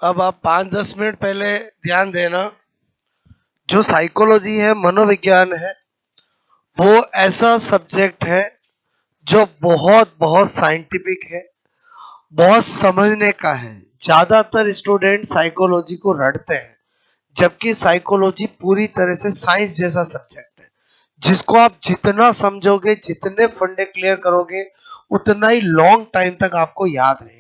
अब आप 5-10 मिनट पहले ध्यान देना, जो साइकोलॉजी है, मनोविज्ञान है, वो ऐसा सब्जेक्ट है जो बहुत बहुत साइंटिफिक है, बहुत समझने का है। ज्यादातर स्टूडेंट साइकोलॉजी को रटते हैं, जबकि साइकोलॉजी पूरी तरह से साइंस जैसा सब्जेक्ट है, जिसको आप जितना समझोगे, जितने फंडे क्लियर करोगे, उतना ही लॉन्ग टाइम तक आपको याद रहेगा।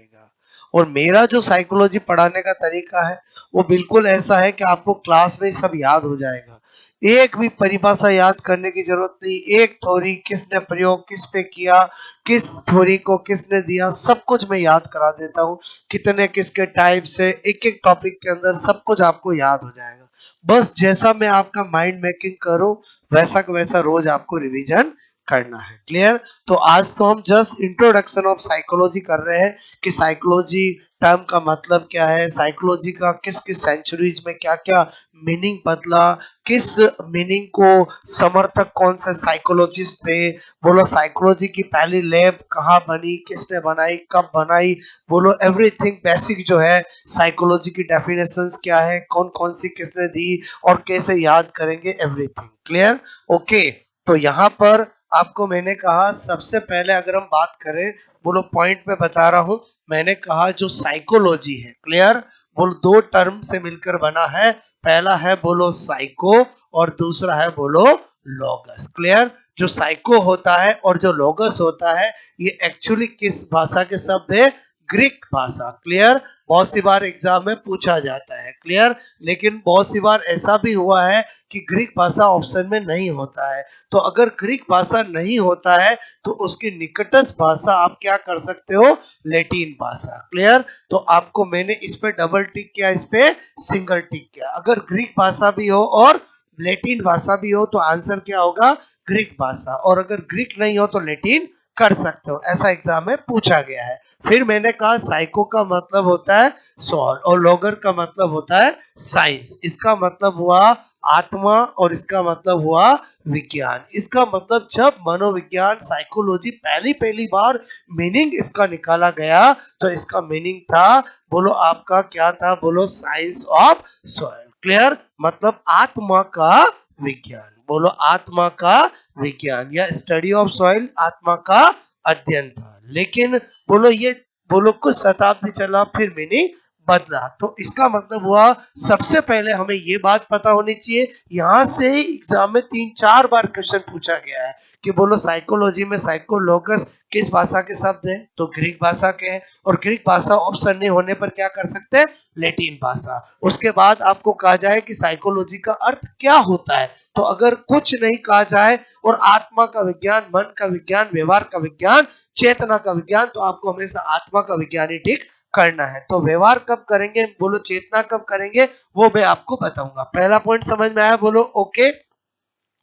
और मेरा जो साइकोलॉजी पढ़ाने का तरीका है, वो बिल्कुल ऐसा है कि आपको क्लास में सब याद हो जाएगा। एक भी परिभाषा याद करने की जरूरत नहीं, एक थ्योरी किसने प्रयोग किस पे किया, किस थ्योरी को किसने दिया, सब कुछ मैं याद करा देता हूँ। कितने किसके टाइप से, एक एक टॉपिक के अंदर सब कुछ आपको याद हो जाएगा। बस जैसा मैं आपका माइंड मेकिंग करूं, वैसा का वैसा रोज आपको रिवीजन करना है। क्लियर? तो आज तो हम जस्ट इंट्रोडक्शन ऑफ साइकोलॉजी कर रहे हैं कि साइकोलॉजी टर्म का मतलब क्या है, साइकोलॉजी का किस किस सेंचुरीज में क्या क्या मीनिंग बदला, किस मीनिंग को समर्थक कौन से साइकोलॉजिस्ट थे, बोलो साइकोलॉजी की पहली लैब कहाँ बनी, किसने बनाई, कब बनाई, बोलो एवरीथिंग बेसिक जो है साइकोलॉजी की डेफिनेशंस क्या है, कौन कौन सी किसने दी और कैसे याद करेंगे, एवरीथिंग क्लियर। ओके, तो यहाँ पर आपको मैंने कहा सबसे पहले अगर हम बात करें, बोलो पॉइंट में बता रहा हूं, मैंने कहा जो साइकोलॉजी है, क्लियर, बोलो दो टर्म से मिलकर बना है। पहला है बोलो साइको और दूसरा है बोलो लॉगस। क्लियर? जो साइको होता है और जो लॉगस होता है, ये एक्चुअली किस भाषा के शब्द है? ग्रीक भाषा। क्लियर? बहुत सी बार एग्जाम में पूछा जाता है। क्लियर? लेकिन बहुत सी बार ऐसा भी हुआ है कि ग्रीक भाषा ऑप्शन में नहीं होता है। तो अगर ग्रीक भाषा नहीं होता है तो उसकी निकटस्थ भाषा आप क्या कर सकते हो? लैटिन भाषा। क्लियर? तो आपको मैंने इस पे डबल टिक किया, इस पे सिंगल टिक किया। अगर ग्रीक भाषा भी हो और लैटिन भाषा भी हो तो आंसर क्या होगा? ग्रीक भाषा। और अगर ग्रीक नहीं हो तो लैटिन कर सकते हो, ऐसा एग्जाम में पूछा गया है। फिर मैंने कहा साइको का मतलब होता है सॉल और लॉगर का मतलब होता है साइंस। इसका मतलब हुआ आत्मा और इसका मतलब हुआ विज्ञान। इसका मतलब जब मनोविज्ञान साइकोलॉजी पहली पहली बार मीनिंग इसका निकाला गया, तो इसका मीनिंग था, बोलो आपका क्या था? बोलो साइंस ऑफ सॉइल। क्लियर? मतलब आत्मा का विज्ञान। बोलो आत्मा का विज्ञान या स्टडी ऑफ सॉइल आत्मा का अध्ययन था। लेकिन बोलो ये, बोलो कुछ शताब्दी चला फिर मीनिंग बदला। तो इसका मतलब हुआ, सबसे पहले हमें ये बात पता होनी चाहिए, यहां से ही एग्जाम में 3-4 बार क्वेश्चन पूछा गया है कि बोलो साइकोलॉजी में साइकोलॉगस किस भाषा के शब्द है? तो ग्रीक भाषा के हैं। और ग्रीक भाषा ऑप्शन नहीं होने पर क्या कर सकते हैं? लैटिन भाषा। उसके बाद आपको कहा जाए कि साइकोलॉजी का अर्थ क्या होता है, तो अगर कुछ नहीं कहा जाए और आत्मा का विज्ञान, मन का विज्ञान, व्यवहार का विज्ञान, चेतना का विज्ञान, तो आपको हमेशा आत्मा का विज्ञान ही ठीक करना है। तो व्यवहार कब करेंगे, बोलो चेतना कब करेंगे, वो मैं आपको बताऊंगा। पहला पॉइंट समझ में आया? बोलो ओके।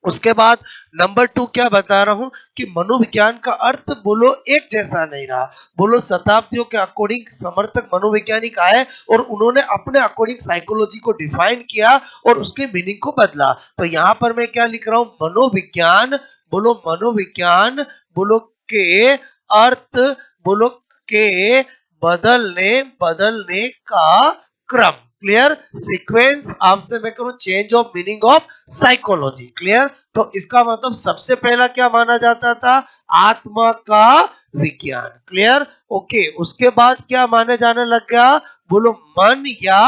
उसके बाद नंबर 2 क्या बता रहा हूं कि मनोविज्ञान का अर्थ बोलो एक जैसा नहीं रहा। बोलो शताब्दियों के अकॉर्डिंग समर्थक मनोवैज्ञानिक आए और उन्होंने अपने अकॉर्डिंग साइकोलॉजी को डिफाइन किया और उसके मीनिंग को बदला। तो यहां पर मैं क्या लिख रहा हूं? मनोविज्ञान, बोलो मनोविज्ञान, बोलो के अर्थ, बोलो के बदलने बदलने का क्रम। क्लियर? सीक्वेंस आपसे मैं करूं change of meaning of psychology. Clear? तो इसका मतलब सबसे पहला क्या माना जाता था? आत्मा का विज्ञान। क्लियर? ओके, उसके बाद क्या माने जाने लग गया? बोलो मन या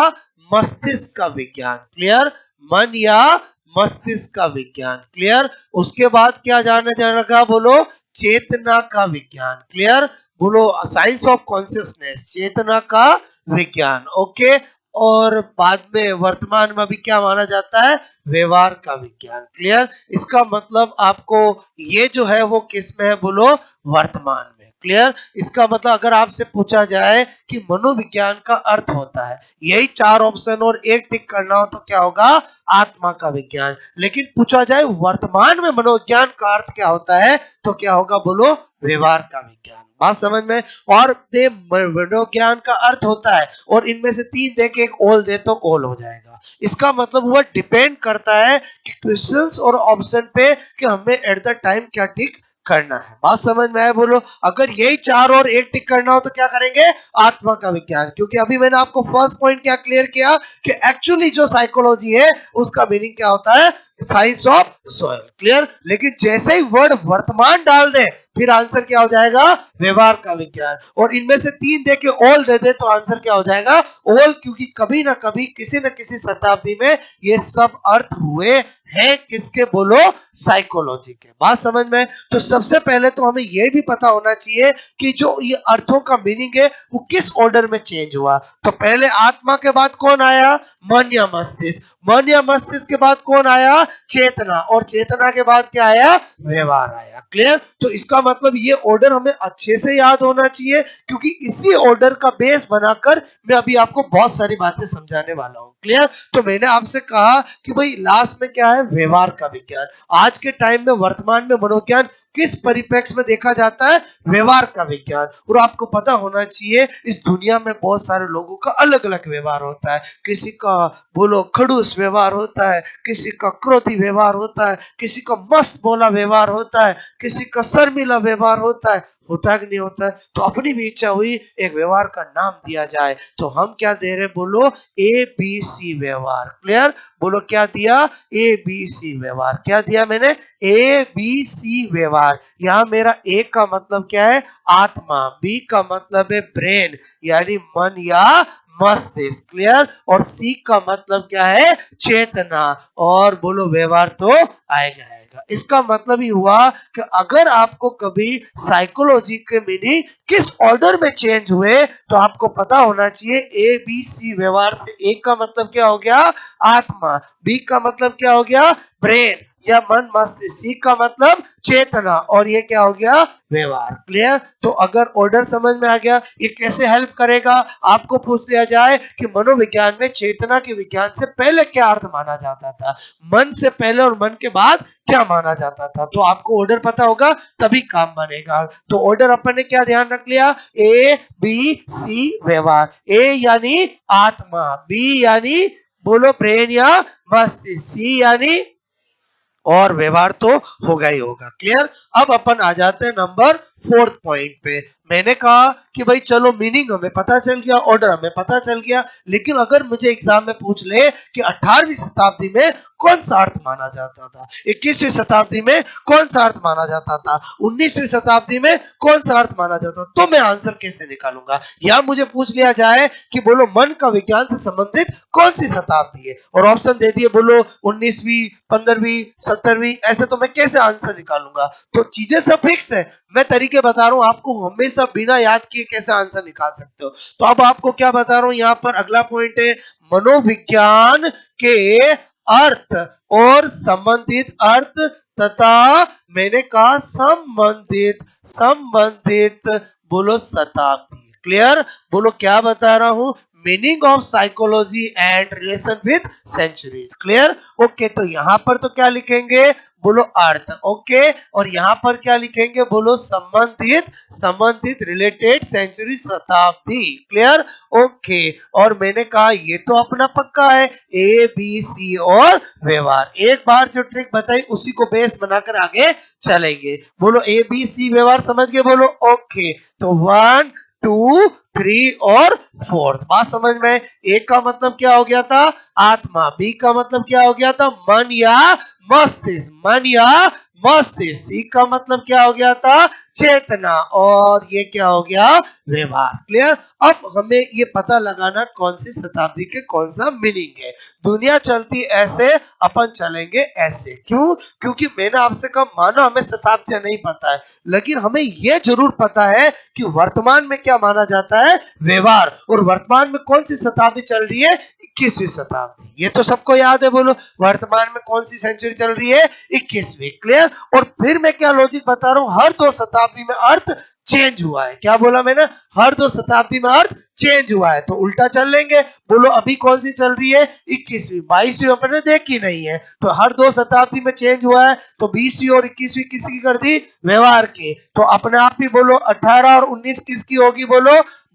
मस्तिष्क का विज्ञान। क्लियर? मन या मस्तिष्क का विज्ञान। क्लियर? उसके बाद क्या जाने जाने लगा? बोलो चेतना का विज्ञान। क्लियर? बोलो साइंस ऑफ कॉन्शियसनेस, चेतना का विज्ञान। ओके, और बाद में वर्तमान में भी क्या माना जाता है? व्यवहार का विज्ञान। क्लियर? इसका मतलब आपको ये जो है वो किस में है? बोलो वर्तमान में। क्लियर? इसका मतलब अगर आपसे पूछा जाए कि मनोविज्ञान का अर्थ होता है, यही 4 ऑप्शन और एक टिक करना हो, तो क्या होगा? आत्मा का विज्ञान। लेकिन पूछा जाए वर्तमान में मनोविज्ञान का अर्थ क्या होता है, तो क्या होगा? बोलो व्यवहार का विज्ञान। बात समझ में? और मनोविज्ञान का अर्थ होता है, और इनमें से 3 दे के एक ओल दे तो ओल हो जाएगा। इसका मतलब हुआ डिपेंड करता है कि क्वेश्चंस और ऑप्शन पे कि हमें एट द टाइम क्या टिक करना है। बात समझ में आए बोलो? अगर यही 4 और 1 टिक करना हो तो क्या करेंगे? आत्मा का विज्ञान। क्योंकि अभी मैंने आपको फर्स्ट पॉइंट क्या क्लियर किया कि एक्चुअली जो साइकोलॉजी है उसका मीनिंग क्या होता है? Science of soul. क्लियर? लेकिन जैसे ही वर्ड वर्तमान डाल दे फिर आंसर क्या हो जाएगा? व्यवहार का विज्ञान। और इनमें से 3 दे के ऑल दे दे तो आंसर क्या हो जाएगा? ऑल। क्योंकि कभी ना कभी किसी न किसी शताब्दी में ये सब अर्थ हुए हैं। किसके? बोलो, साइकोलॉजी के। बात समझ में? तो सबसे पहले तो हमें यह भी पता होना चाहिए कि जो ये अर्थों का मीनिंग है वो किस ऑर्डर में चेंज हुआ। तो पहले आत्मा के बाद कौन आया? मन या मस्तिष्क। मन या मस्तिष्क के बाद कौन आया? चेतना। और चेतना के बाद क्या आया? व्यवहार आया। क्लियर? तो इसका मतलब ये ऑर्डर हमें अच्छे से याद होना चाहिए, क्योंकि इसी ऑर्डर का बेस बनाकर मैं अभी आपको बहुत सारी बातें समझाने वाला हूं। क्लियर? तो मैंने आपसे कहा कि भाई लास्ट में क्या है? व्यवहार का विज्ञान। आज के टाइम में वर्तमान में मनोविज्ञान किस परिप्रेक्ष्य में देखा जाता है? व्यवहार का विज्ञान। और आपको पता होना चाहिए इस दुनिया में बहुत सारे लोगों का अलग अलग व्यवहार होता है। किसी का बोलो खड़ूस व्यवहार होता है, किसी का क्रोधी व्यवहार होता है, किसी का मस्त बोला व्यवहार होता है, किसी का शर्मिला व्यवहार होता है कि नहीं होता है? तो अपनी भी इच्छा हुई एक व्यवहार का नाम दिया जाए। तो हम क्या दे रहे? बोलो ABC व्यवहार। क्लियर? बोलो क्या दिया? ABC व्यवहार। क्या दिया मैंने? ABC व्यवहार। यहाँ मेरा A का मतलब क्या है? आत्मा। B का मतलब है ब्रेन यानी मन या मस्तिष्क। क्लियर? और C का मतलब क्या है? चेतना। और बोलो व्यवहार तो आएगा। इसका मतलब ही हुआ कि अगर आपको कभी साइकोलॉजी के मीनिंग किस ऑर्डर में चेंज हुए तो आपको पता होना चाहिए ABC व्यवहार से A का मतलब क्या हो गया? आत्मा। B का मतलब क्या हो गया? ब्रेन या मन मस्तिष्क। C का मतलब चेतना। और ये क्या हो गया? व्यवहार। क्लियर? तो अगर ऑर्डर समझ में आ गया, ये कैसे हेल्प करेगा? आपको पूछ लिया जाए कि मनोविज्ञान में चेतना के विज्ञान से पहले क्या अर्थ माना जाता था, मन से पहले और मन के बाद क्या माना जाता था, तो आपको ऑर्डर पता होगा तभी काम बनेगा। तो ऑर्डर अपन ने क्या ध्यान रख लिया? ABC व्यवहार। A यानी आत्मा, B यानी बोलो ब्रेन या मस्तिष्क, C यानी और व्यवहार तो होगा ही होगा। क्लियर? अब अपन आ जाते हैं नंबर 4th पॉइंट पे। मैंने कहा कि भाई चलो मीनिंग हमें पता चल गया, ऑर्डर हमें पता चल गया, लेकिन अगर मुझे एग्जाम में पूछ ले कि 18वीं शताब्दी में कौन सा अर्थ माना जाता था, 21वीं शताब्दी में कौन सा अर्थ माना जाता था, 19वीं शताब्दी में कौन सा अर्थ माना जाता था, तो मैं आंसर कैसे निकालूंगा? या मुझे पूछ लिया जाए कि बोलो मन का विज्ञान से संबंधित कौन सी शताब्दी है और ऑप्शन दे दिए बोलो 19वीं, 15वीं, 17वीं, ऐसे तो मैं कैसे आंसर निकालूंगा? तो चीजें सब फिक्स है, मैं तरीके बता रहा हूं आपको, हमेशा बिना याद किए कैसे आंसर निकाल सकते हो। तो अब आपको क्या बता रहा हूं यहां पर अगला पॉइंट है मनोविज्ञान के अर्थ और संबंधित अर्थ तथा मैंने कहा संबंधित बोलो शताब्दी। क्लियर? बोलो क्या बता रहा हूं? Meaning of psychology and relation with centuries. Clear? Okay, तो यहां पर तो क्या लिखेंगे? बोलो अर्थ। ओके, और यहां पर क्या लिखेंगे? बोलो संबंधित रिलेटेड सेंचुरी शताब्दी। क्लियर? ओके, और मैंने कहा ये तो अपना पक्का है ABC और व्यवहार। एक बार जो ट्रिक बताई उसी को बेस बनाकर आगे चलेंगे। बोलो ABC व्यवहार समझ गए? बोलो ओके। तो 1 2 3 और 4 बात समझ में? A का मतलब क्या हो गया था? आत्मा। B का मतलब क्या हो गया था? मन या मस्तिष्क। C का मतलब क्या हो गया था? चेतना। और ये क्या हो गया? व्यवहार। क्लियर? अब हमें ये पता लगाना कौन सी शताब्दी के कौन सा मीनिंग है। दुनिया चलती ऐसे, अपन चलेंगे ऐसे। क्यों? क्योंकि मैंने आपसे कहा मानो हमें शताब्दियां नहीं पता है, लेकिन हमें यह जरूर पता है कि वर्तमान में क्या माना जाता है? व्यवहार। और वर्तमान में कौन सी शताब्दी चल रही है? 21वीं शताब्दी। ये तो सबको याद है। बोलो वर्तमान में कौन सी सेंचुरी चल रही है? 21वीं। क्लियर? और फिर मैं क्या लॉजिक बता रहा हूं, हर 2 शताब्दी में अर्थ चेंज हुआ है। क्या बोला मैंने? हर 2 शताब्दी में अर्थ चेंज हुआ है। तो उल्टा चल लेंगे। बोलो अभी कौन सी चल रही है? 21वीं। 22वीं अपने देखी नहीं है, तो हर 2 शताब्दी में चेंज हुआ है, तो 20वीं और 21वीं किसकी कर दी? व्यवहार की। तो अपने आप ही बोलो 18 और 19 किसकी होगी?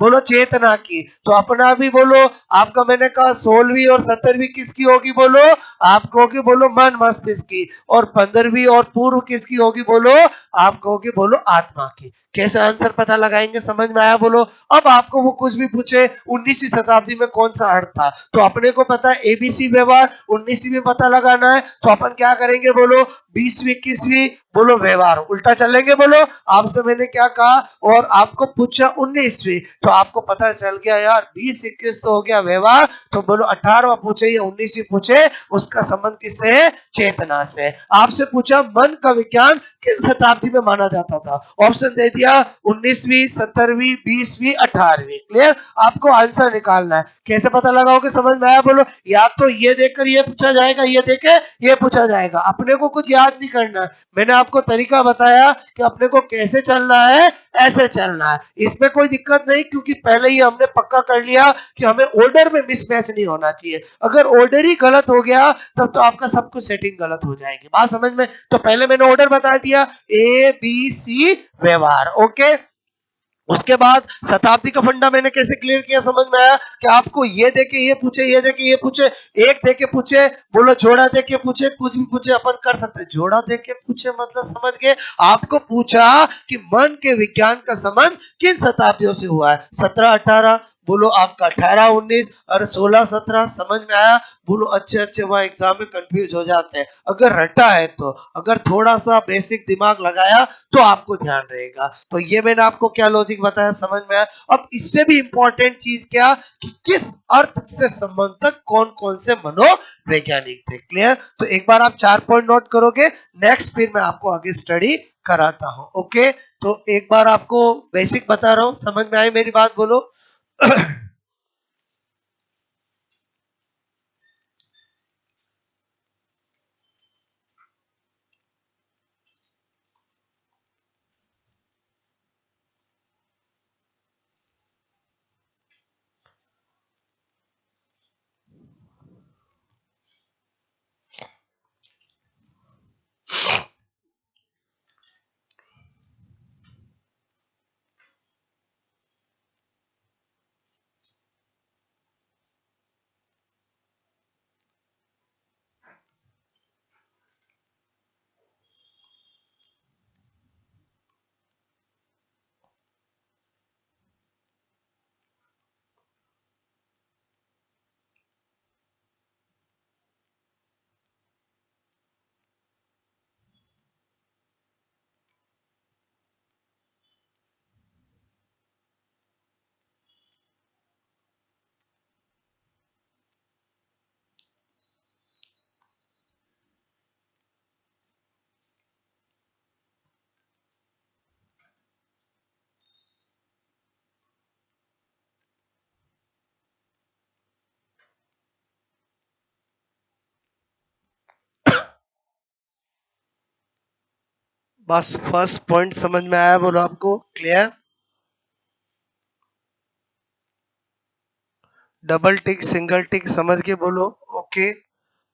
बोलो चेतना की। तो अपना भी बोलो, आपका मैंने कहा 16वीं और 17वीं किसकी होगी? बोलो आप कहोगे बोलो मन मस्तिष्क की, और 15वीं और पूर्व किसकी होगी बोलो, आप कहोगे बोलो आत्मा की। कैसे आंसर पता लगाएंगे, समझ में आया बोलो। अब आपको वो कुछ भी पूछे 19वीं शताब्दी में कौन सा अर्थ था, तो अपने को पता है एबीसी व्यवहार, 19वीं में पता लगाना है, तो अपन क्या करेंगे बोलो, 20वीं 21वीं बोलो व्यवहार, उल्टा चलेंगे बोलो। आपसे मैंने क्या कहा, और आपको पूछा 19वीं, तो आपको पता चल गया यार 20 21 तो हो गया व्यवहार, तो बोलो 18वां पूछे या 19वीं पूछे, उसका संबंध किससे है, चेतना से। आपसे पूछा मन का विज्ञान किस शताब्दी में माना जाता था, ऑप्शन दे दिया 19वीं 17वीं 20वीं 18वीं। क्लियर, आपको आंसर निकालना है। कैसे पता लगाओगे, समझ में आया बोलो। या तो ये देखकर ये पूछा जाएगा, ये देखे ये पूछा जाएगा, अपने को कुछ याद नहीं करना है। मैंने आपको तरीका बताया कि अपने को कैसे चलना है, ऐसे चलना है, इसमें कोई दिक्कत नहीं, क्योंकि पहले ही हमने पक्का कर लिया कि हमें ऑर्डर में मिसमैच नहीं होना चाहिए। अगर ऑर्डर ही गलत हो गया तब तो आपका सब कुछ सेटिंग गलत हो जाएगी, बात समझ में। तो पहले मैंने ऑर्डर बता दिया, ए बी सी व्यवहार, ओके। उसके बाद शताब्दी का फंडा मैंने कैसे क्लियर किया, समझ में आया कि आपको ये देके ये पूछे, ये देके ये पूछे, एक देके पूछे बोलो, जोड़ा देके पूछे, कुछ भी पूछे अपन कर सकते। जोड़ा देके पूछे मतलब समझ गए, आपको पूछा कि मन के विज्ञान का संबंध किन शताब्दियों से हुआ है, 17 18, बोलो आपका 18 19 और 16 17, समझ में आया बोलो। अच्छे अच्छे वह एग्जाम में कंफ्यूज हो जाते हैं, अगर रटा है तो, अगर थोड़ा सा बेसिक दिमाग लगाया तो आपको ध्यान रहेगा। तो ये मैंने आपको क्या लॉजिक बताया, समझ में आया। अब इससे भी इंपॉर्टेंट चीज क्या, कि किस अर्थ से संबंध तक कौन कौन से मनोवैज्ञानिक थे। क्लियर, तो एक बार आप 4 पॉइंट नोट करोगे, नेक्स्ट फिर मैं आपको आगे स्टडी कराता हूं, ओके। तो एक बार आपको बेसिक बता रहा हूं, समझ में आई मेरी बात बोलो। बस फर्स्ट पॉइंट समझ में आया बोलो आपको, क्लियर। डबल टिक सिंगल टिक समझ के बोलो, ओके।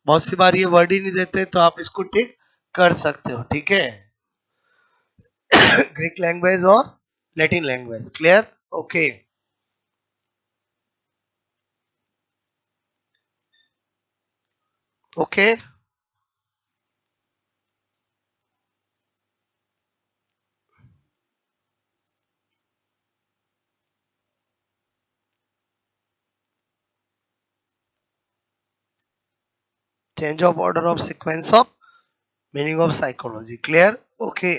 बहुत सी बार ये वर्ड ही नहीं देते, तो आप इसको टिक कर सकते हो, ठीक है। ग्रीक लैंग्वेज और Latin language, clear, okay. Okay, change of order of sequence of meaning of psychology, clear, okay.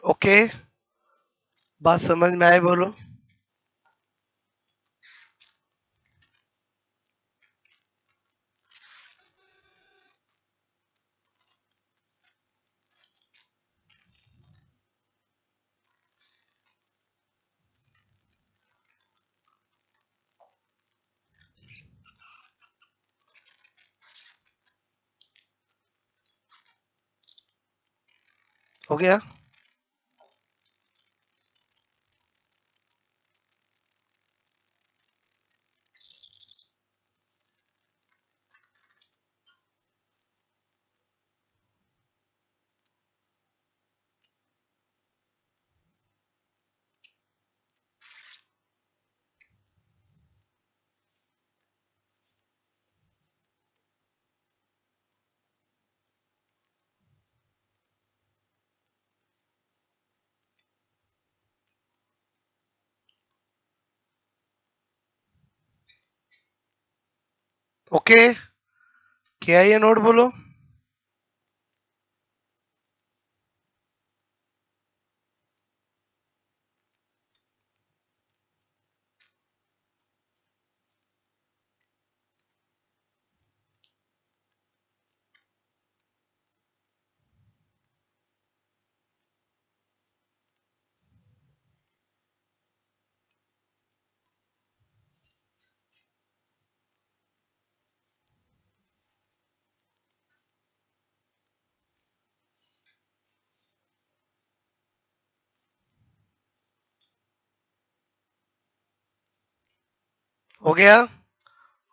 Okay, बात समझ में आए बोलो। हो गया? ओके, क्या है ये नोट बोलो। हो गया?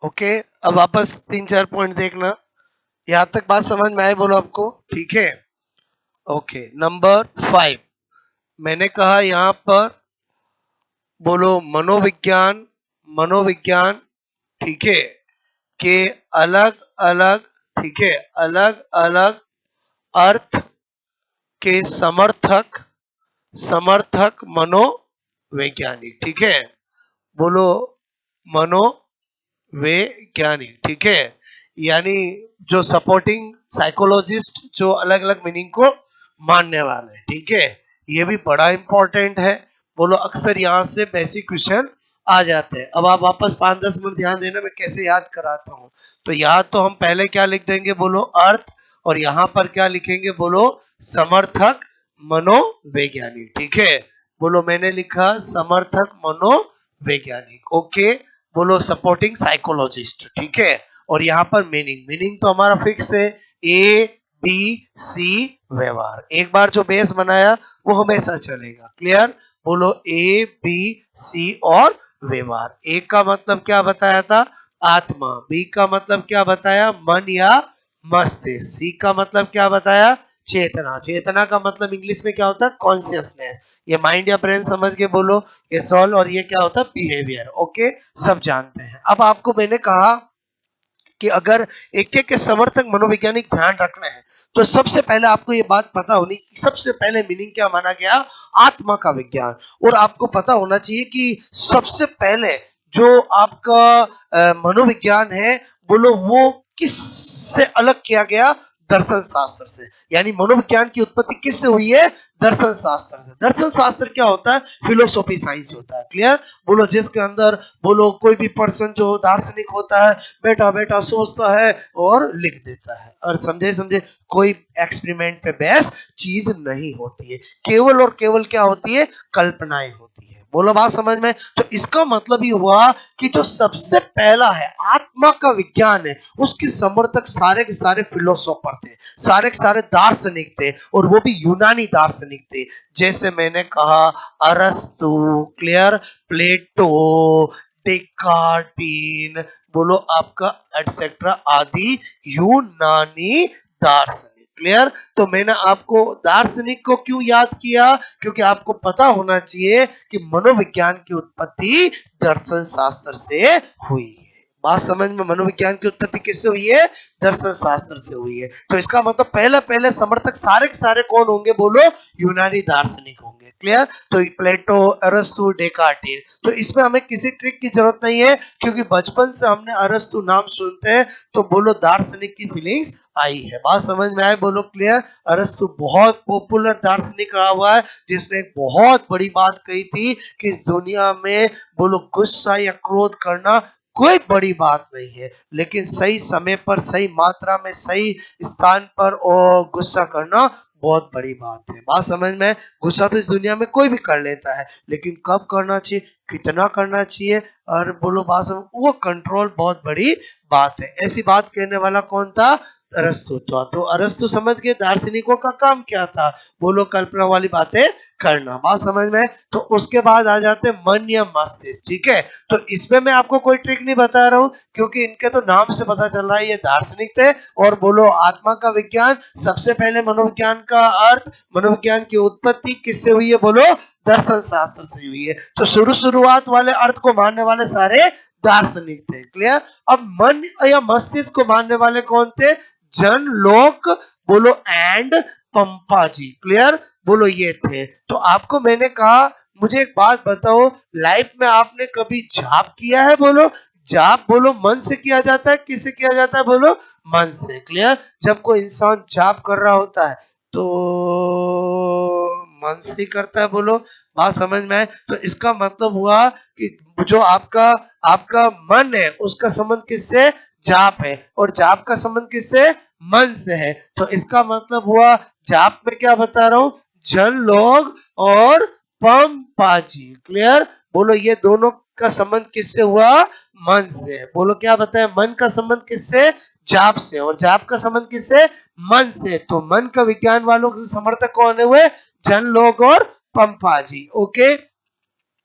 ओके, अब वापस 3-4 पॉइंट देखना। यहां तक बात समझ में आए बोलो आपको? ठीक है। ओके, नंबर 5 मैंने कहा यहां पर बोलो मनोविज्ञान, मनोविज्ञान, ठीक है, के अलग अलग, ठीक है, अलग अलग अर्थ के समर्थक, समर्थक मनोवैज्ञानिक, ठीक है, बोलो मनोवैज्ञानिक, ठीक है, यानी जो सपोर्टिंग साइकोलॉजिस्ट जो अलग अलग मीनिंग को मानने वाले हैं, ठीक है, ये भी बड़ा इंपॉर्टेंट है। बोलो अक्सर यहाँ से बेसिक क्वेश्चन आ जाते हैं। अब आप वापस 5-10 मिनट ध्यान देना, मैं कैसे याद कराता हूँ। तो यहाँ तो हम पहले क्या लिख देंगे बोलो अर्थ, और यहाँ पर क्या लिखेंगे बोलो समर्थक मनोवैज्ञानिक, ठीक है, बोलो मैंने लिखा समर्थक मनोवैज्ञानिक। ओके, बोलो सपोर्टिंग साइकोलॉजिस्ट, ठीक है, और यहाँ पर मीनिंग, मीनिंग तो हमारा फिक्स है ए बी सी व्यवहार, एक बार जो बेस बनाया वो हमेशा चलेगा। क्लियर? बोलो ए बी सी और व्यवहार। ए का मतलब क्या बताया था? आत्मा। बी का मतलब क्या बताया? मन या मस्तिष्क। सी का मतलब क्या बताया? चेतना। चेतना का मतलब इंग्लिश में क्या होता है? कॉन्शियसनेस। ये माइंड या ब्रेन समझ के बोलो, ये सॉल्व, और ये क्या होता है? बिहेवियर। ओके, सब जानते हैं। अब आपको मैंने कहा कि अगर एक एक के समर्थक मनोवैज्ञानिक ध्यान रखना है, तो सबसे पहले आपको ये बात पता होनी कि सबसे पहले मीनिंग क्या माना गया? आत्मा का विज्ञान। और आपको पता होना चाहिए कि सबसे पहले जो आपका मनोविज्ञान है, बोलो वो किससे अलग किया गया? दर्शन शास्त्र से। यानी मनोविज्ञान की उत्पत्ति किससे हुई है? दर्शन शास्त्र से। दर्शन शास्त्र क्या होता है? फिलोसॉफी साइंस होता है। क्लियर? बोलो जिसके अंदर बोलो कोई भी पर्सन जो दार्शनिक होता है, बैठा बैठा सोचता है और लिख देता है, और समझे समझे कोई एक्सपेरिमेंट पे बेस चीज नहीं होती है, केवल और केवल क्या होती है? कल्पनाएं होती है। बोलो बात समझ में? तो इसका मतलब ये हुआ कि जो सबसे पहला है आत्मा का विज्ञान है, उसके समर्थक सारे के सारे फिलोसोफर थे, सारे के सारे दार्शनिक थे, और वो भी यूनानी दार्शनिक थे। जैसे मैंने कहा अरस्तु, क्लियर, प्लेटो, डेकार्टिन, बोलो आपका एटसेट्रा आदि यूनानी दार्शनिक। क्लियर? तो मैंने आपको दार्शनिक को क्यों याद किया? क्योंकि आपको पता होना चाहिए कि मनोविज्ञान की उत्पत्ति दर्शन शास्त्र से हुई है। बात समझ में? मनोविज्ञान की उत्पत्ति किससे हुई है? दर्शन शास्त्र से हुई है। तो इसका मतलब पहले पहले समर्थक सारे के सारे कौन होंगे? बोलो यूनानी दार्शनिक होंगे। क्लियर। तो प्लेटो, अरस्तु, डेकार्टिस, तो इसमें हमें किसी ट्रिक की जरूरत नहीं है क्योंकि बचपन से हमने अरस्तु नाम सुनते हैं तो बोलो दार्शनिक की फीलिंग्स आई है। बात समझ में आए बोलो क्लियर। अरस्तु बहुत पॉपुलर दार्शनिक रहा हुआ है जिसने एक बहुत बड़ी बात कही थी कि दुनिया में बोलो गुस्सा या क्रोध करना कोई बड़ी बात नहीं है, लेकिन सही समय पर, सही मात्रा में, सही स्थान पर और गुस्सा करना बहुत बड़ी बात है। बात समझ में? गुस्सा तो इस दुनिया में कोई भी कर लेता है, लेकिन कब करना चाहिए, कितना करना चाहिए, और बोलो बात समझ, वो कंट्रोल बहुत बड़ी बात है। ऐसी बात कहने वाला कौन था? अरस्तु था। तो अरस्तु समझ गए दार्शनिकों का काम क्या था, बोलो कल्पना वाली बातें करना। बात समझ में? तो उसके बाद आ जाते मन या मस्तिष्क, ठीक है। तो इसमें मैं आपको कोई ट्रिक नहीं बता रहा हूँ क्योंकि इनके तो नाम से पता चल रहा है ये दार्शनिक थे। और बोलो आत्मा का विज्ञान, सबसे पहले मनोविज्ञान का अर्थ, मनोविज्ञान की उत्पत्ति किससे हुई है? बोलो दर्शन शास्त्र से हुई है। तो शुरुआत वाले अर्थ को मानने वाले सारे दार्शनिक थे, क्लियर। अब मन या मस्तिष्क को मानने वाले कौन थे? जन लोक, बोलो एंड पंपा जी, क्लियर। बोलो ये थे। तो आपको मैंने कहा मुझे एक बात बताओ, लाइफ में आपने कभी जाप किया है? बोलो जाप, बोलो मन से किया जाता है, किससे किया जाता है? बोलो मन से, क्लियर। जब कोई इंसान जाप कर रहा होता है तो मन से ही करता है, बोलो बात समझ में आए? तो इसका मतलब हुआ कि जो आपका आपका मन है उसका संबंध किससे? जाप है। और जाप का संबंध किससे? मन से है। तो इसका मतलब हुआ जाप में क्या बता रहा हूं, जन लोग और पंपाजी, क्लियर। बोलो ये दोनों का संबंध किससे हुआ? मन से। बोलो क्या बताया? मन का संबंध किससे? जाप से। और जाप का संबंध किससे? मन से। तो मन का विज्ञान वालों के समर्थक कौन हुए? जन लोग और पंपाजी। ओके,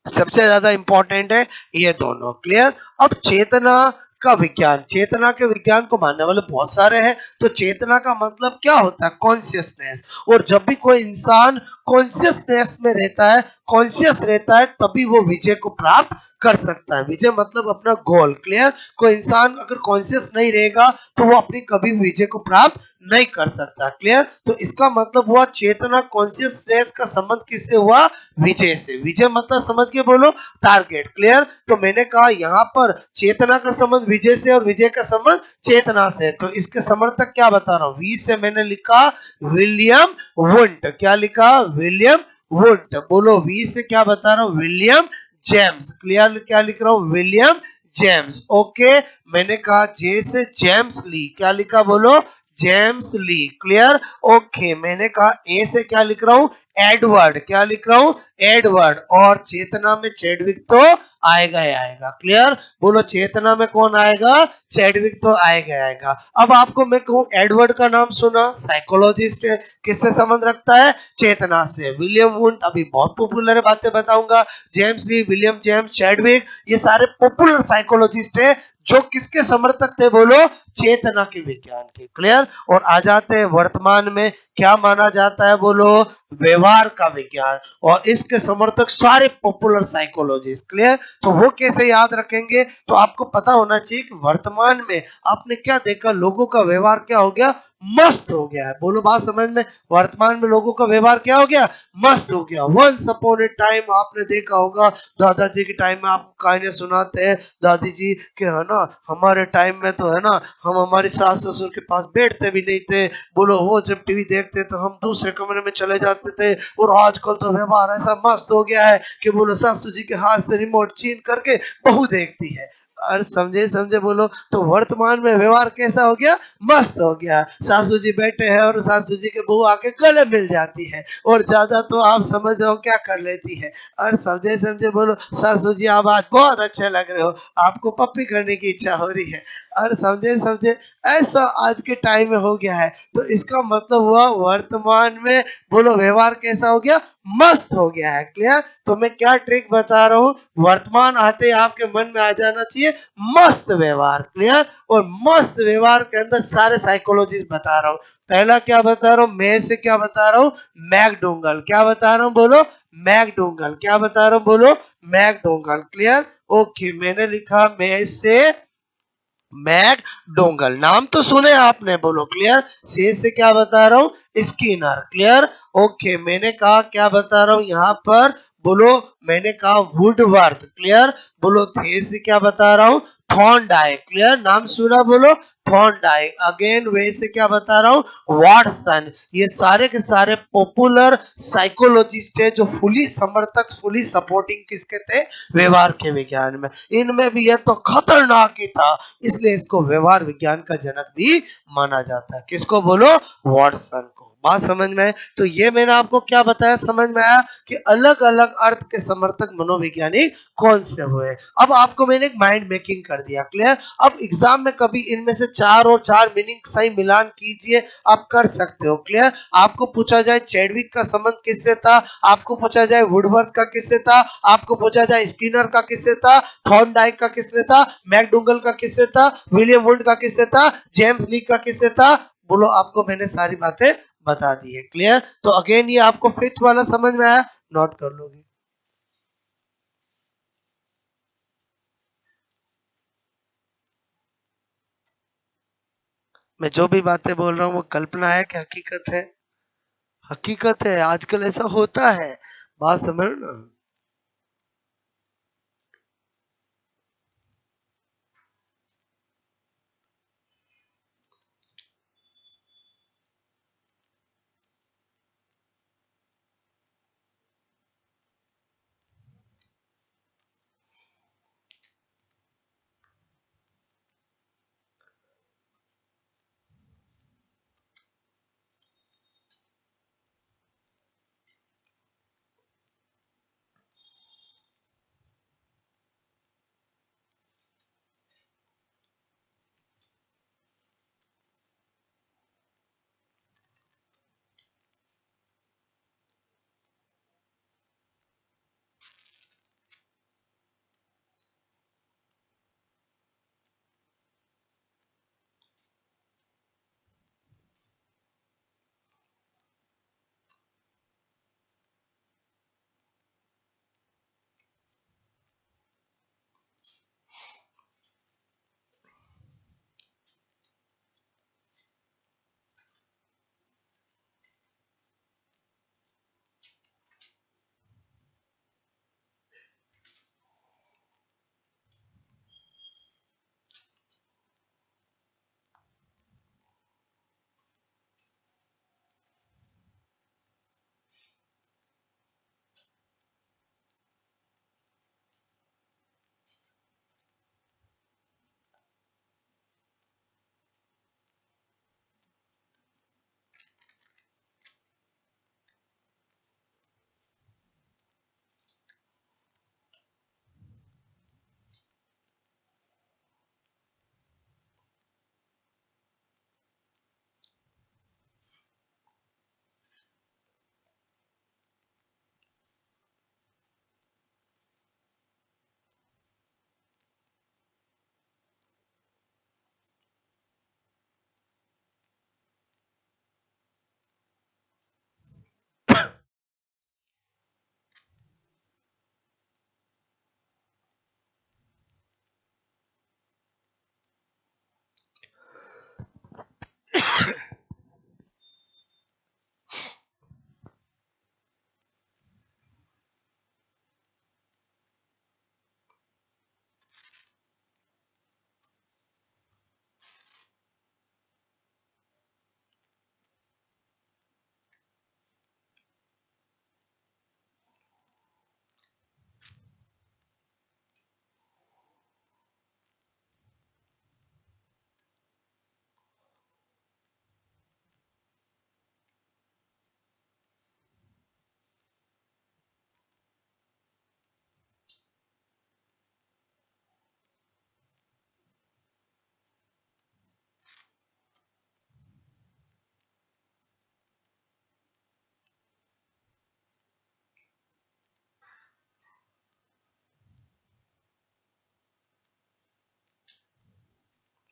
सबसे ज्यादा इंपॉर्टेंट है ये दोनों, क्लियर। अब चेतना का विज्ञान, चेतना के विज्ञान को मानने वाले बहुत सारे हैं। तो चेतना का मतलब क्या होता है? कॉन्शियसनेस। और जब भी कोई इंसान कॉन्शियसनेस में रहता है, कॉन्शियस रहता है, तभी वो विजय को प्राप्त कर सकता है। विजय मतलब अपना गोल, क्लियर। कोई इंसान अगर कॉन्शियस नहीं रहेगा तो वो अपनी कभी विजय को प्राप्त नहीं कर सकता, क्लियर। तो इसका मतलब हुआ चेतना, कॉन्शियसनेस का संबंध किससे हुआ? विजय से। विजय मतलब समझ के बोलो टारगेट, क्लियर। तो मैंने कहा यहाँ पर चेतना का संबंध विजय से और विजय का संबंध चेतना से। तो इसके समर्थक क्या बता रहा हूँ? वी से मैंने लिखा विलियम वुंट। क्या लिखा? William Wundt. बोलो वी से क्या बता रहा हूँ? William James, clear. क्या लिख रहा हूँ? William James. ओके, मैंने कहा जे से जेम्स ली। क्या लिखा? बोलो जेम्स ली, क्लियर। ओके, मैंने कहा ए से क्या लिख रहा हूं? एडवर्ड। क्या लिख रहा हूं? एडवर्ड। और चेतना में चैडविक तो आएगा ही आएगा, क्लियर। बोलो चेतना में कौन आएगा? चैडविक तो आएगा आएगा। अब आपको मैं कहूं एडवर्ड का नाम सुना, साइकोलॉजिस्ट है, किससे संबंध रखता है? चेतना से। विलियम वुंट अभी बहुत पॉपुलर बातें बताऊंगा। जेम्स ली, विलियम जेम्स, चैडविक, ये सारे पॉपुलर साइकोलॉजिस्ट है जो किसके समर्थक थे? बोलो चेतना के विज्ञान के, क्लियर। और आ जाते हैं वर्तमान में, क्या माना जाता है? बोलो व्यवहार का विज्ञान। और इसके समर्थक सारे पॉपुलर साइकोलॉजिस्ट, क्लियर। तो वो कैसे याद रखेंगे? तो आपको पता होना चाहिए कि वर्तमान में आपने क्या देखा, लोगों का व्यवहार क्या हो गया? मस्त हो गया है। बोलो बात समझ में? वर्तमान में लोगों का व्यवहार क्या हो गया? मस्त हो गया। वंस अपॉन ए टाइम आपने देखा होगा, दादाजी के टाइम में आप कहानियां सुनाते हैं दादी जी के, है ना, हमारे टाइम में तो है ना, हम हमारे सास ससुर के पास बैठते भी नहीं थे। बोलो वो जब टीवी देखते तो हम दूसरे कमरे में चले जाते थे। और आजकल तो व्यवहार ऐसा मस्त हो गया है कि बोलो सासू जी के हाथ से रिमोट छीन करके बहू देखती है। और समझे समझे बोलो। तो वर्तमान में व्यवहार कैसा हो गया? मस्त हो गया। सासू जी बैठे हैं और सासू जी के बहू आके गले मिल जाती है, और ज्यादा तो आप समझ जाओ क्या कर लेती है। और समझे समझे बोलो सासू जी आप आज बहुत अच्छे लग रहे हो, आपको पप्पी करने की इच्छा हो रही है। और समझे समझे ऐसा आज के टाइम में हो गया है। तो इसका मतलब हुआ वर्तमान में बोलो व्यवहार कैसा हो गया? मस्त हो गया है, क्लियर। तो मैं क्या ट्रिक बता रहा हूं, वर्तमान आते आपके मन में आ जाना चाहिए मस्त व्यवहार, क्लियर। और मस्त व्यवहार के अंदर सारे साइकोलॉजिस्ट बता रहा हूं। पहला क्या बता रहा हूं? मैं से क्या बता रहा हूं? मैकडोंगल। क्या बता रहा हूं? बोलो मैकडोंगल। क्या बता रहा हूं? बोलो मैकडोंगल, क्लियर। ओके, मैंने लिखा मैं से मैक डोंगल, नाम तो सुने आपने, बोलो क्लियर। सी से क्या बता रहा हूं, स्किनर, क्लियर। ओके, मैंने कहा क्या बता रहा हूं यहाँ पर, बोलो। मैंने कहा वुडवर्थ, क्लियर। बोलो थे से क्या बता रहा हूं, थॉर्नडाइक, क्लियर। नाम सुना, बोलो थॉर्नडाइक। अगेन वे से क्या बता रहा हूं, वाटसन। ये सारे के सारे पॉपुलर साइकोलॉजिस्ट है जो फुली समर्थक, फुली सपोर्टिंग किसके थे, व्यवहार के विज्ञान में। इनमें भी ये तो खतरनाक ही था, इसलिए इसको व्यवहार विज्ञान का जनक भी माना जाता है। किसको बोलो, वॉटसन को। बात समझ में है? तो ये मैंने आपको क्या बताया, समझ में आया कि अलग अलग अर्थ के समर्थक मनोवैज्ञानिक कौन से हुए। अब आपको मैंने एक माइंड मेकिंग कर दिया, क्लियर। अब एग्जाम में कभी इनमें से चार और चार मीनिंग सही मिलान कीजिए, आप कर सकते हो, क्लियर। आपको पूछा जाए चैडविक का संबंध किससे था, आपको पूछा जाए वुडवर्थ का किससे था, आपको पूछा जाए स्किनर का किससे था, थॉर्नडाइक का किससे था, मैकडोगल का किससे था, विलियम वुड का किससे था, जेम्स ली का किससे था, बोलो। आपको मैंने सारी बातें बता दी है, क्लियर। तो अगेन ये आपको फिफ्थ वाला समझ में आया, नोट कर लोगे। मैं जो भी बातें बोल रहा हूँ वो कल्पना है कि हकीकत है, हकीकत है, आजकल ऐसा होता है, बात समझ ना।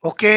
ओके।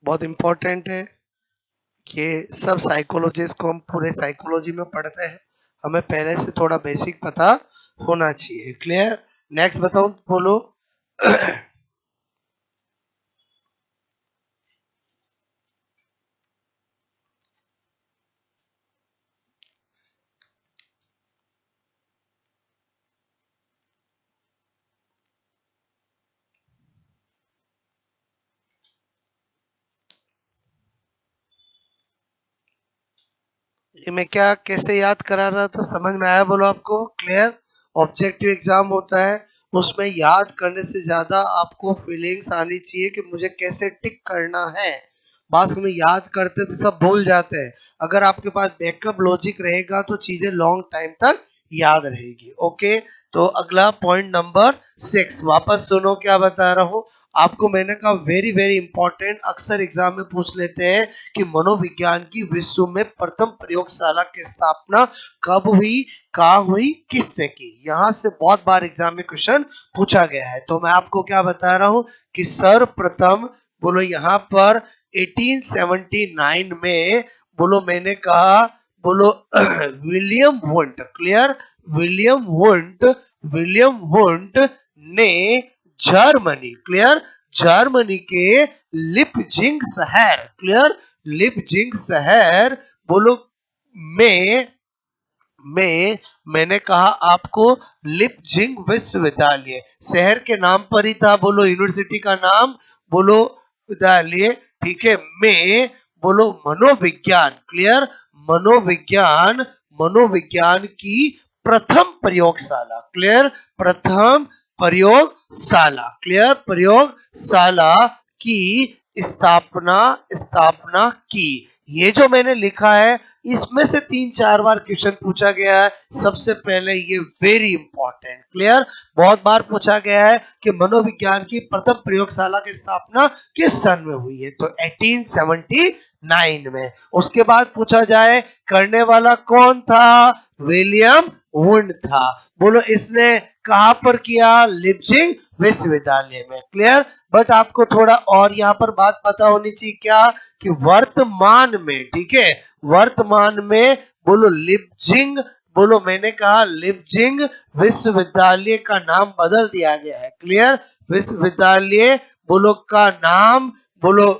बहुत इंपॉर्टेंट है। ये सब साइकोलॉजिस्ट को हम पूरे साइकोलॉजी में पढ़ते हैं, हमें पहले से थोड़ा बेसिक पता होना चाहिए। क्लियर? नेक्स्ट बताओ, बोलो। ये मैं क्या कैसे याद करा रहा था, समझ में आया? बोलो आपको। क्लियर? ऑब्जेक्टिव एग्जाम होता है, उसमें याद करने से ज्यादा आपको फीलिंग्स आनी चाहिए कि मुझे कैसे टिक करना है। बात में याद करते तो सब भूल जाते हैं, अगर आपके पास बैकअप लॉजिक रहेगा तो चीजें लॉन्ग टाइम तक याद रहेगी। ओके, तो अगला पॉइंट नंबर 6, वापस सुनो क्या बता रहा हूँ आपको। मैंने कहा वेरी वेरी इंपॉर्टेंट, अक्सर एग्जाम में पूछ लेते हैं कि मनोविज्ञान की विश्व में प्रथम प्रयोगशाला की स्थापना कब हुई, कहाँ हुई, किसने की। यहाँ से बहुत बार एग्जाम में क्वेश्चन पूछा गया है। तो मैं आपको क्या बता रहा हूँ कि सर्वप्रथम बोलो यहाँ पर 1879 में, बोलो मैंने कहा, बोलो William Wundt. Clear? William Wundt, William Wundt ने जर्मनी, क्लियर, जर्मनी के लिपजिंग शहर, क्लियर, लिपजिंग शहर, बोलो में में मैंने कहा आपको लिपजिंग विश्वविद्यालय, शहर के नाम पर ही था, बोलो यूनिवर्सिटी का नाम, बोलो विद्यालय, ठीक है, में बोलो मनोविज्ञान, क्लियर, मनोविज्ञान, मनोविज्ञान की प्रथम प्रयोगशाला, क्लियर, प्रथम प्रयोगशाला, क्लियर, प्रयोगशाला की स्थापना स्थापना की। ये जो मैंने लिखा है इसमें से 3-4 बार क्वेश्चन पूछा गया है। सबसे पहले ये वेरी इंपॉर्टेंट, क्लियर, बहुत बार पूछा गया है कि मनोविज्ञान की प्रथम प्रयोगशाला की स्थापना किस सन में हुई है, तो 1879 में। उसके बाद पूछा जाए करने वाला कौन था, विलियम वुंड था। बोलो इसने कहां पर किया, लिपजिंग विश्वविद्यालय में, क्लियर। बट आपको थोड़ा और यहाँ पर बात पता होनी चाहिए क्या, कि वर्तमान में, ठीक है, वर्तमान में बोलो लिपजिंग, बोलो मैंने कहा लिपजिंग विश्वविद्यालय का नाम बदल दिया गया है, क्लियर, विश्वविद्यालय बोलो का नाम, बोलो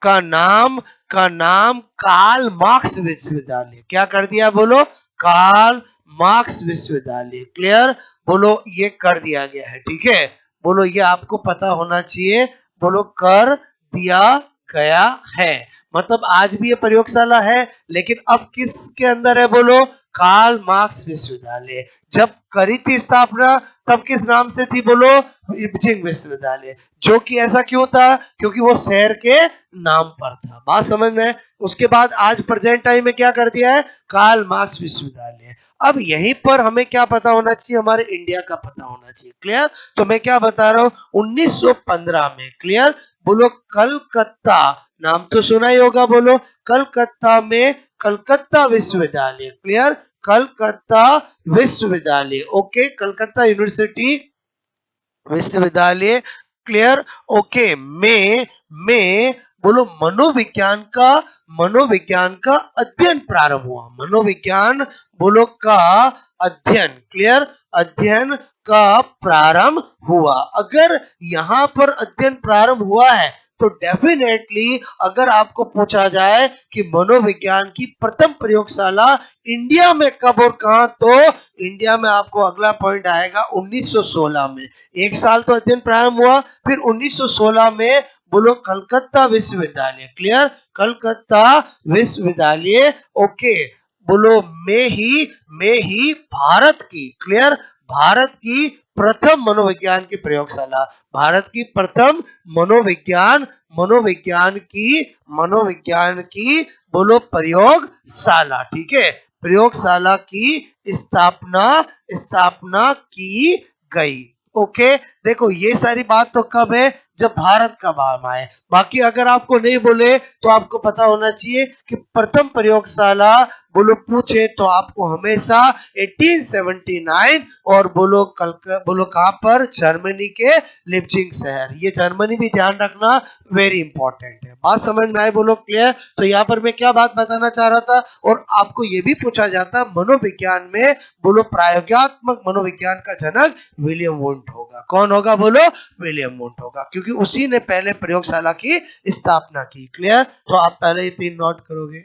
का नाम, का नाम कार्ल मार्क्स विश्वविद्यालय, क्या कर दिया, बोलो कार्ल मार्क्स विश्वविद्यालय, क्लियर, बोलो ये कर दिया गया है, ठीक है, बोलो ये आपको पता होना चाहिए, बोलो कर दिया गया है। मतलब आज भी ये प्रयोगशाला है, लेकिन अब किसके अंदर है, बोलो कार्ल मार्क्स विश्वविद्यालय। जब करी थी स्थापना तब किस नाम से थी, बोलो लिपजिंग विश्वविद्यालय। जो कि ऐसा क्यों था, क्योंकि वो शहर के नाम पर था। बात समझ में? उसके बाद आज प्रेजेंट टाइम में क्या कर दिया है, कार्ल मार्क्स विश्वविद्यालय। अब यहीं पर हमें क्या पता होना चाहिए, हमारे इंडिया का पता होना चाहिए, क्लियर। तो मैं क्या बता रहा हूं, 1915 में, क्लियर, बोलो कलकत्ता, नाम तो सुना ही होगा, बोलो कलकत्ता में कलकत्ता विश्वविद्यालय, क्लियर, कलकत्ता विश्वविद्यालय, ओके, कलकत्ता यूनिवर्सिटी विश्वविद्यालय, क्लियर, ओके, में बोलो मनोविज्ञान का अध्ययन प्रारंभ हुआ, मनोविज्ञान बोलो का अध्ययन, क्लियर, अध्ययन का प्रारंभ हुआ। अगर यहाँ पर अध्ययन प्रारंभ हुआ है तो डेफिनेटली अगर आपको पूछा जाए कि मनोविज्ञान की प्रथम प्रयोगशाला इंडिया में कब और कहां, तो इंडिया में आपको अगला पॉइंट आएगा 1916 में। एक साल तो अध्ययन प्रारंभ हुआ, फिर 1916 में बोलो कलकत्ता विश्वविद्यालय, क्लियर, कलकत्ता विश्वविद्यालय, ओके, बोलो में ही भारत की, क्लियर, भारत की प्रथम मनोविज्ञान की प्रयोगशाला, भारत की प्रथम मनोविज्ञान मनोविज्ञान की बोलो प्रयोगशाला, ठीक है, प्रयोगशाला की स्थापना स्थापना की गई। ओके, देखो ये सारी बात तो कब है, जब भारत का नाम आए। बाकी अगर आपको नहीं बोले तो आपको पता होना चाहिए कि प्रथम प्रयोगशाला बोलो पूछे तो आपको हमेशा 1879 और बोलो बोलो कहां पर, जर्मनी के लिप्जिंग शहर, ये जर्मनी भी ध्यान रखना, वेरी इंपॉर्टेंट है। बात समझ में आए बोलो, क्लियर? तो यहाँ पर मैं क्या बात बताना चाह रहा था, और आपको ये भी पूछा जाता मनोविज्ञान में, बोलो प्रायोगिक मनोविज्ञान का जनक विलियम वुंट होगा। कौन होगा बोलो? विलियम वुंट होगा, क्योंकि उसी ने पहले प्रयोगशाला की स्थापना की। क्लियर? तो आप पहले ये 3 नोट करोगे।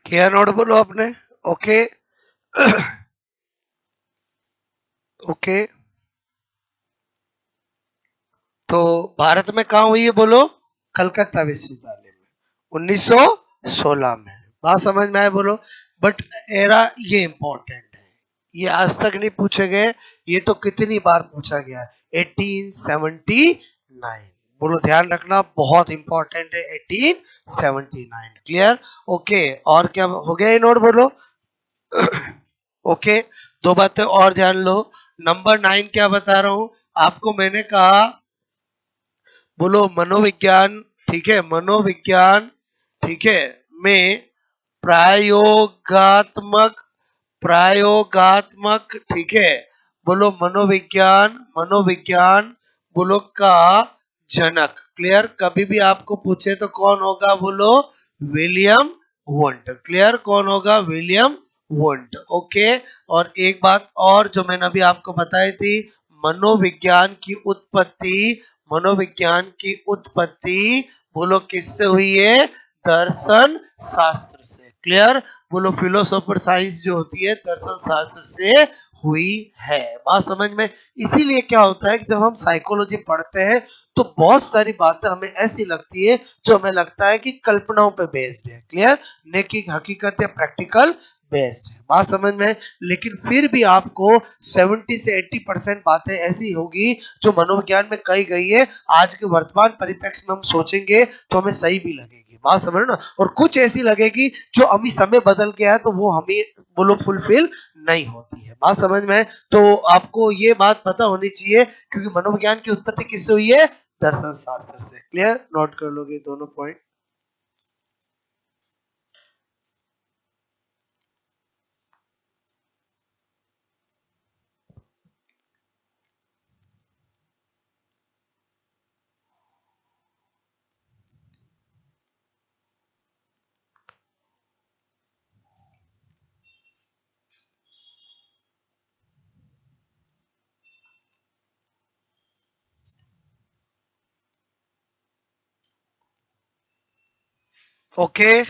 क्या नोट बोलो आपने? ओके। ओके, तो भारत में कहा हुई है बोलो? कलकत्ता विश्वविद्यालय में 1916 में। बात समझ में आए बोलो? बट एरा ये इंपॉर्टेंट है, ये आज तक नहीं पूछे गए, ये तो कितनी बार पूछा गया है, 1879। बोलो ध्यान रखना, बहुत इंपॉर्टेंट है 1879। क्लियर? ओके, और क्या हो गया ये नोट बोलो? ओके, दो बातें और ध्यान लो। नंबर 9 क्या बता रहा हूं आपको, मैंने कहा बोलो मनोविज्ञान, ठीक है, मनोविज्ञान, ठीक है, में प्रायोगात्मक, प्रायोगात्मक, ठीक है, बोलो मनोविज्ञान, मनोविज्ञान बोलो का जनक। क्लियर? कभी भी आपको पूछे तो कौन होगा बोलो? William Wundt. क्लियर? कौन होगा? William Wundt. ओके, और एक बात और जो मैंने अभी आपको बताई थी, मनोविज्ञान की उत्पत्ति बोलो किससे हुई है? दर्शन शास्त्र से। क्लियर? बोलो फिलोसोफर साइंस जो होती है दर्शन शास्त्र से हुई है। बात समझ में? इसीलिए क्या होता है कि जब हम साइकोलॉजी पढ़ते हैं तो बहुत सारी बातें हमें ऐसी लगती है जो हमें लगता है कि कल्पनाओं पे बेस्ड है। क्लियर? न कि हकीकत या प्रैक्टिकल बेस्ड है। बात समझ में? लेकिन फिर भी आपको 70 से 80% बातें ऐसी होगी जो मनोविज्ञान में कही गई है, आज के वर्तमान परिप्रेक्ष्य में हम सोचेंगे तो हमें सही भी लगेगी। बात समझ ना? और कुछ ऐसी लगेगी जो अभी समय बदल गया है तो वो हमें बोलो फुलफिल नहीं होती है। बात समझ में? तो आपको ये बात पता होनी चाहिए क्योंकि मनोविज्ञान की उत्पत्ति किससे हुई है? दर्शन शास्त्र से। क्लियर? नोट कर लोगे दोनों पॉइंट। ओके,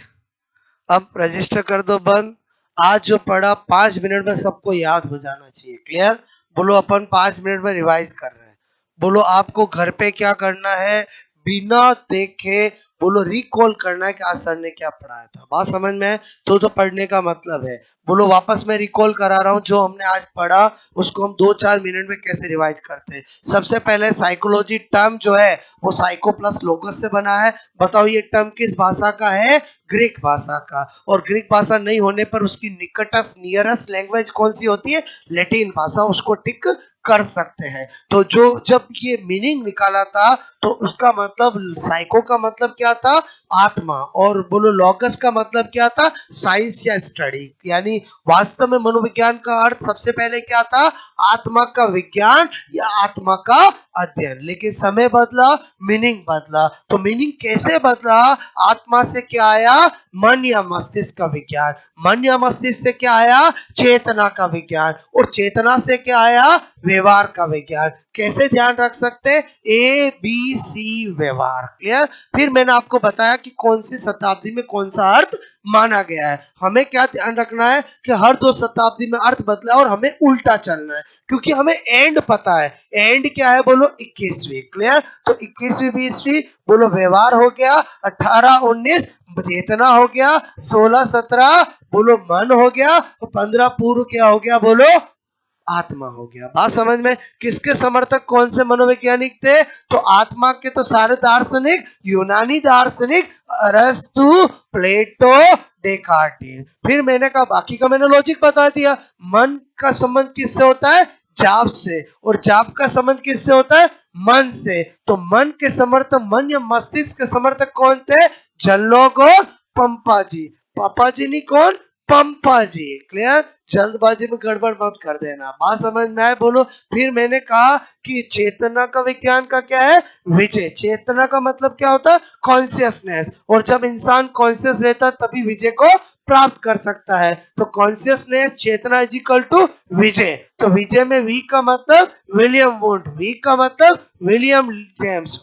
अब रजिस्टर कर दो बंद। आज जो पढ़ा 5 मिनट में सबको याद हो जाना चाहिए। क्लियर? बोलो अपन 5 मिनट में रिवाइज कर रहे हैं। बोलो आपको घर पे क्या करना है? बिना देखे बोलो रिकॉल करना है कि आज सर ने क्या पढ़ाया था। बात समझ में है? तो पढ़ने का मतलब है। बोलो वापस मैं रिकॉल करा रहा हूँ जो हमने आज पढ़ा उसको हम 2-4 मिनट में कैसे रिवाइज करते हैं। सबसे पहले साइकोलॉजी टर्म जो है वो साइको प्लस लोगस से बना है। बताओ ये टर्म किस भाषा का है? ग्रीक भाषा का। और ग्रीक भाषा नहीं होने पर उसकी निकटस्थ नियरेस्ट लैंग्वेज कौन सी होती है? लैटिन भाषा। उसको टिक कर सकते हैं। तो जो जब ये मीनिंग निकाला था तो उसका मतलब साइको का मतलब क्या था? आत्मा। और बोलो लॉगस का मतलब क्या था? साइंस या स्टडी। यानी वास्तव में मनोविज्ञान का अर्थ सबसे पहले क्या था? आत्मा का विज्ञान या आत्मा का अध्ययन। लेकिन समय बदला, मीनिंग बदला। तो मीनिंग कैसे बदला? आत्मा से क्या आया? मन या मस्तिष्क का विज्ञान। मन या मस्तिष्क से क्या आया? चेतना का विज्ञान। और चेतना से क्या आया? व्यवहार का विज्ञान। कैसे ध्यान रख सकते? ए बी सी व्यवहार। क्लियर? फिर मैंने आपको बताया कि कौन सी शताब्दी में कौन सा अर्थ माना गया है। हमें क्या ध्यान रखना है कि हर 2 शताब्दी में अर्थ बदला और हमें उल्टा चलना है क्योंकि हमें एंड पता है। एंड क्या है? बोलो 21वीं। क्लियर? तो 21वीं 20वीं बोलो व्यवहार हो गया, 18-19 चेतना हो गया, 16-17 बोलो मन हो गया, 15 पूर्व क्या हो गया? बोलो आत्मा हो गया। बात समझ में? किसके समर्थक कौन से मनोवैज्ञानिक थे? तो आत्मा के तो सारे दार्शनिक यूनानी दार्शनिक अरस्तु, प्लेटो, डेकार्टिन। फिर मैंने कहा बाकी का मैंने लॉजिक बता दिया। मन का संबंध किससे होता है? जाप से। और जाप का संबंध किससे होता है? मन से। तो मन के समर्थक, मन या मस्तिष्क के समर्थक कौन थे? जल्लोग और पंपा जी। पापा जी नहीं, कौन? पंपा जी। क्लियर? जल्दबाजी में गड़बड़ मत कर देना। बात समझ में आए? बोलो। फिर मैंने कहा कि चेतना का विज्ञान का क्या है? विजय। चेतना का मतलब क्या होता है? कॉन्शियसनेस। और जब इंसान कॉन्शियस रहता है तभी विजय को प्राप्त कर सकता है। तो कॉन्शियसनेस चेतना इज इक्वल टू विजय। तो विजय में वी का मतलब विलियम वुड, वी का मतलब विलियम जेम्स,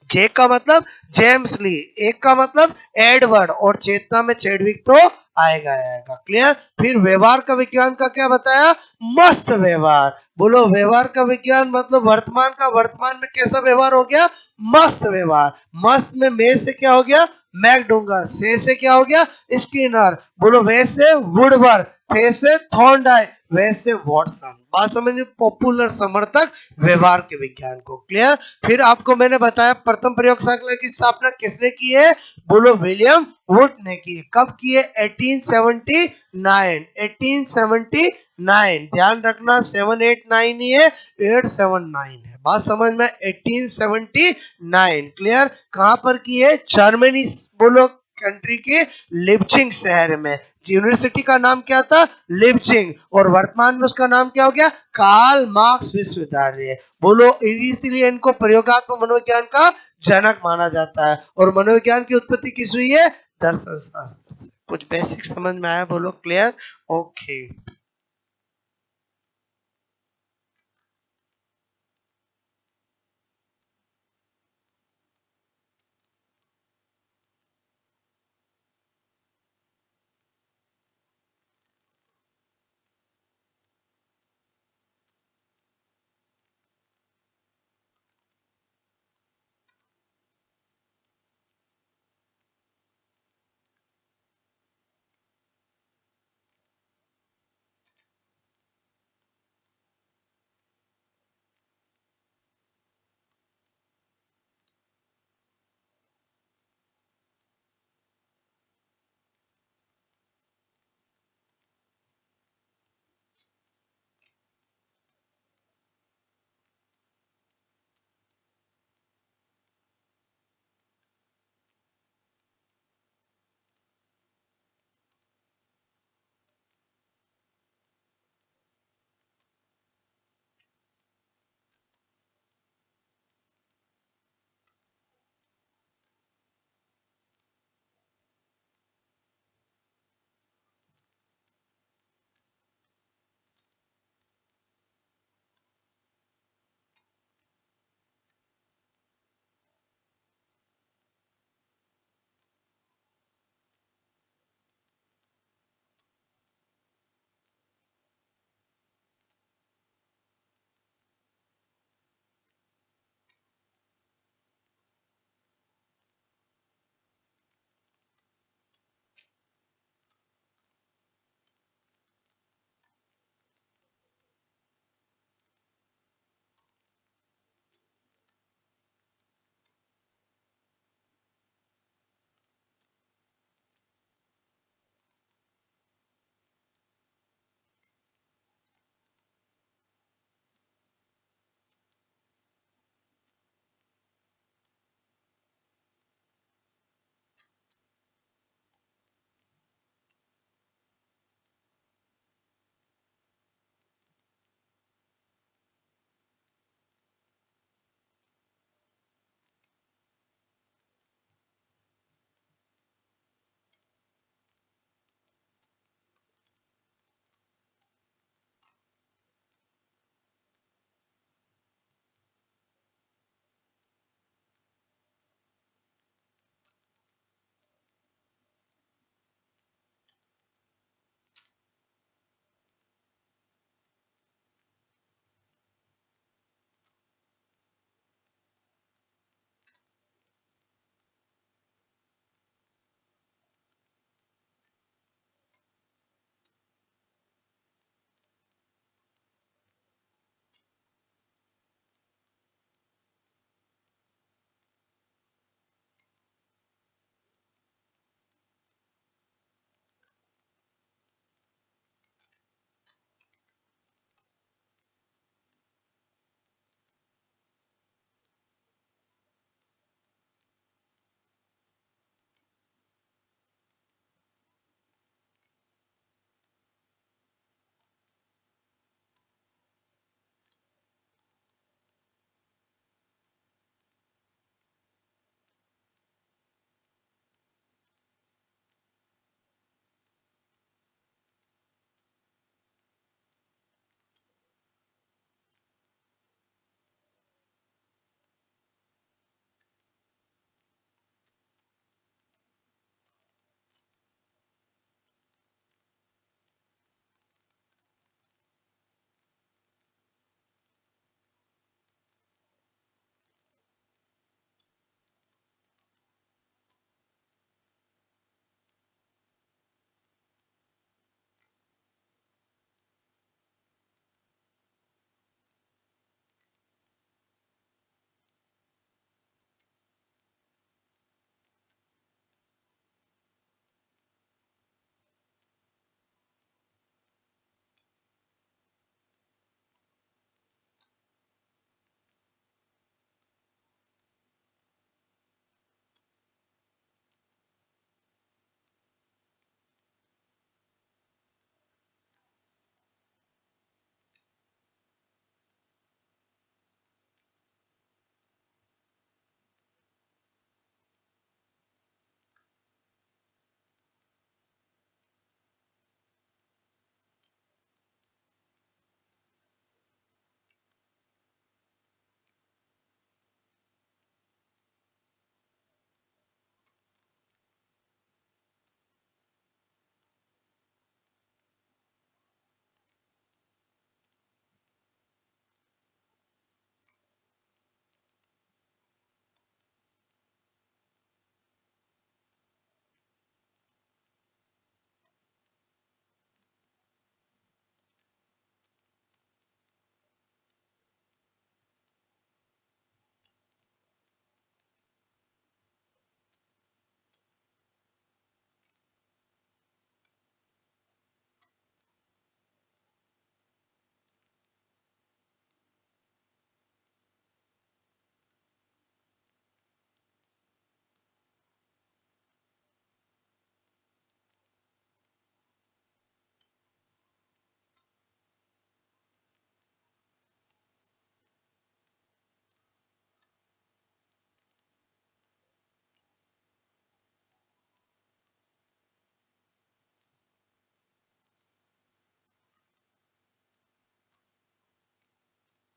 जे का मतलब जेम्स ली, एक का मतलब एडवर्ड, और चेतना में चेडविक तो आएगा आएगा। क्लियर? फिर व्यवहार का विज्ञान का क्या बताया? मस्त व्यवहार। बोलो व्यवहार का विज्ञान मतलब वर्तमान का, वर्तमान में कैसा व्यवहार हो गया? मस्त व्यवहार। मस्त में मे से क्या हो गया? मैकडूंगर। से क्या हो गया? स्किनर। बोलो वैसे वुडवर्ड, थे से थॉर्नडाइक, वैसे वॉटसन। बात समझिए? पॉपुलर समर्थक व्यवहार के विज्ञान को। क्लियर? फिर आपको मैंने बताया प्रथम प्रयोगशाला की स्थापना किसने की है? बोलो विलियम वुड ने की है। कब की है? 1879। 1879। ध्यान रखना 789 नहीं है, 879 है। बात समझ में? 1879। क्लियर? कहां पर की है? जर्मनी बोलो कंट्री के लिप्जिंग शहर में। यूनिवर्सिटी का नाम क्या था? लिप्जिंग। और वर्तमान में उसका नाम क्या हो गया? कार्ल मार्क्स विश्वविद्यालय। बोलो इसीलिए इनको प्रयोगात्मक मनोविज्ञान का जनक माना जाता है। और मनोविज्ञान की उत्पत्ति किस हुई है? दर्शन शास्त्र से। कुछ बेसिक समझ में आया? बोलो क्लियर? ओके।